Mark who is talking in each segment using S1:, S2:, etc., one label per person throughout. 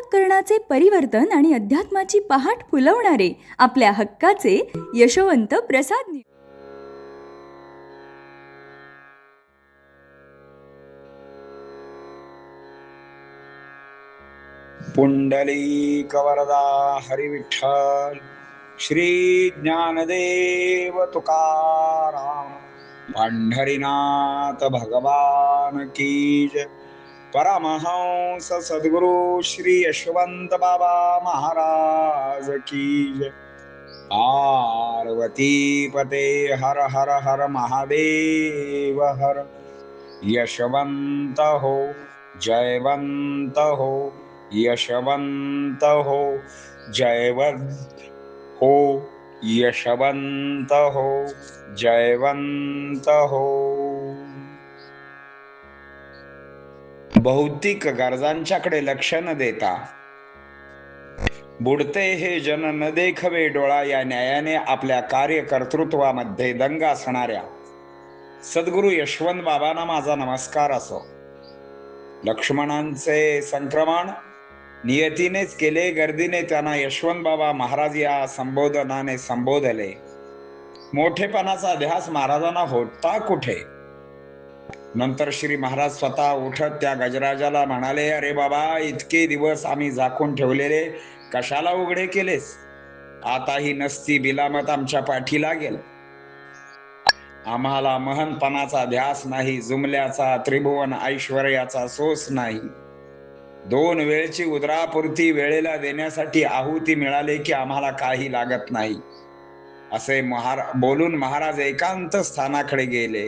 S1: अंतःकरणाचे परिवर्तन आणि अध्यात्माची पहाट फुलवणारे आपल्या हक्काचे यशवंत प्रसाद
S2: पुंडलिक वरदा हरी विठ्ठल श्री ज्ञानदेव तुकाराम पंढरीनाथ भगवान की जय। परमहंस सद्गुरु श्री यशवंत बाबा महाराज की जय। पार्वती पते हर हर हर महादेव हर। यशवंत हो जयवंत हो, यशवंत हो जयवंत हो, यशवंत हो जयवंत हो। भौतिक गरजांच्याकडे लक्ष न देता बुडते हे जन न देखवे डोळा या न्यायाने आपल्या कार्यकर्तृत्वामध्ये दंग असणाऱ्या सद्गुरु यशवंत बाबांना माझा नमस्कार असो। लक्ष्मणांचे संक्रमण नियतीनेच केले, गर्दीने त्यांना यशवंत बाबा महाराज या संबोधनाने संबोधले। मोठेपणाचा ध्यास महाराजांना होता कुठे? नंतर श्री महाराज स्वतः उठत त्या गजराजाला म्हणाले, अरे बाबा, इतके दिवस आम्ही झाकून ठेवलेले कशाला उघडे केलेस? आता ही नसती बिलामत आमच्या पाठी लागेल। आम्हाला महनपणाचा ध्यास नाही, जुमल्याचा त्रिभुवन ऐश्वर्याचा सोस नाही। 2 वेळची उदरापुरती वेळेला देण्यासाठी आहुती मिळाले की आम्हाला काही लागत नाही, असे बोलून महाराज एकांत स्थानाकडे गेले।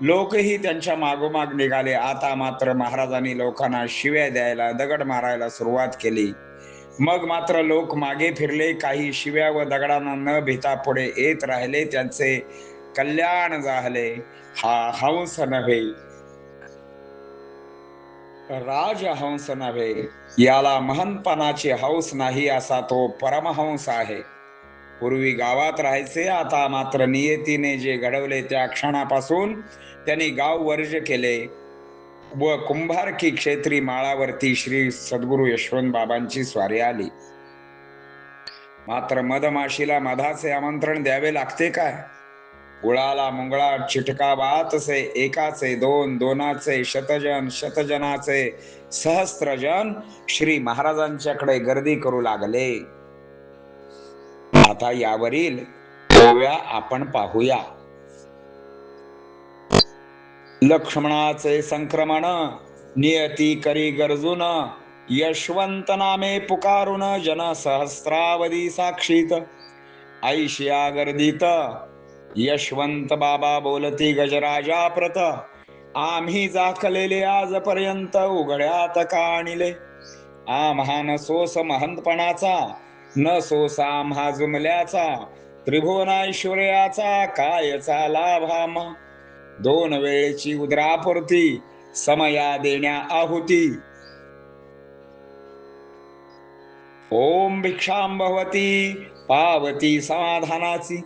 S2: लोकही त्यांच्या मागोमाग निघाले। आता मात्र महाराजांनी लोकांना शिव्या द्यायला, दगड मारायला सुरुवात केली। मग मात्र लोक मागे फिरले, काही शिव्या व दगडांना न भीता पुढे येत राहिले। त्यांचे कल्याण झाले। हा हंस नव्हे, राजहंस नव्हे, याला महनपणाची हौस नाही, असा तो परमहंस आहे। पूर्वी गावात राहायचे, आता मात्र नियतीने जे घडवले त्या क्षणापासून त्यांनी गाव वर्ज केले व कुंभारकी क्षेत्री माळावरती श्री सद्गुरु यशवंत बाबांची स्वारी आली। मात्र मधमाशीला मधाचे आमंत्रण द्यावे लागते काय? गुळाला मुंगळा चिटका बातसे, एकाचे 2, दोनाचे शतजन, शतजनाचे सहस्त्रजन श्री महाराजांच्याकडे गर्दी करू लागले। आता यावरील ओव्या आपण पाहूया। लक्ष्मणाचे संक्रमण नियती करी गरजून, यशवंत नामे पुकारून जन सहस्रावधी साक्षीत। ऐशिया गर्दीत यशवंत बाबा बोलती गजराजा प्रत, आम्ही झाकलेले आजपर्यंत उघड्यात का आणले? आम्हा न सोस महंतपणाचा, न सोस आम्हा जुमल्याचा, त्रिभुवनैश्वर्याचा कायचा लाभ आम्हा? 2 वेळची उदरापुरती समया देण्या आहुती। ओम भिक्षां भवती पावती समाधानाची।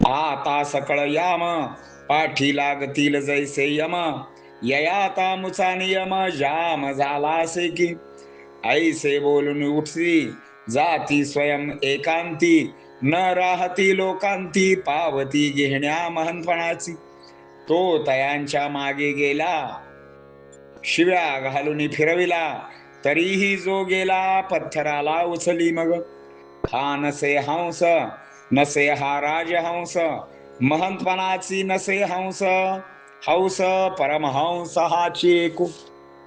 S2: आता सकळ याम पाठी लागतील जैसे यम, ययाता मुचा नियम जाम झालासे की। ऐसे बोलून उठती जाती स्वयं एकांती, न राहती लोकांती पावती घेण्या महनपणाची। तो तयांच्या मागे गेला, शिव्या घालून फिरविला, तरीही जो गेला पत्थराला उचली मग। हा नसे हंस, नसे हा राजहंस, महंतपणाची नसे हंस, हंस परमहंस हाची एकू।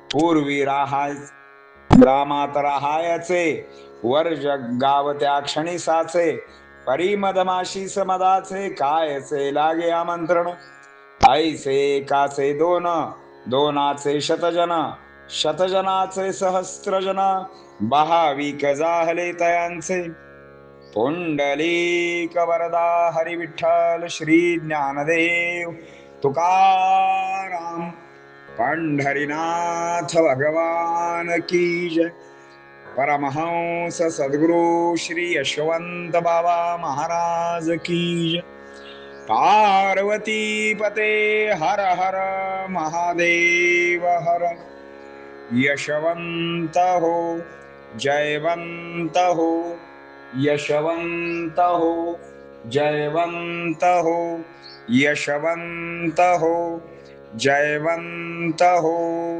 S2: पूर्वी रामात राहायचे, वर गाव त्या क्षणी साचे, परी मधमाशी समदाचे कायचे लागे आमंत्रण। ऐसे एकाचे 2, दोनाचे शतजन, शतजनाचे सहस्त्रजन, बहाविक जाहले तयांचे। पुंडलिक वरदा हरी विठ्ठल श्री ज्ञानदेव तुकाराम पंढरीनाथ भगवान की जय। परमहंस सद्गुरु श्री यशवंत बाबा महाराज की जय। पार्वती पते हर हर महादेव हर। यशवंत हो जयवंत हो, यशवंत हो, जयवंत हो, यशवंत हो, जयवंत हो.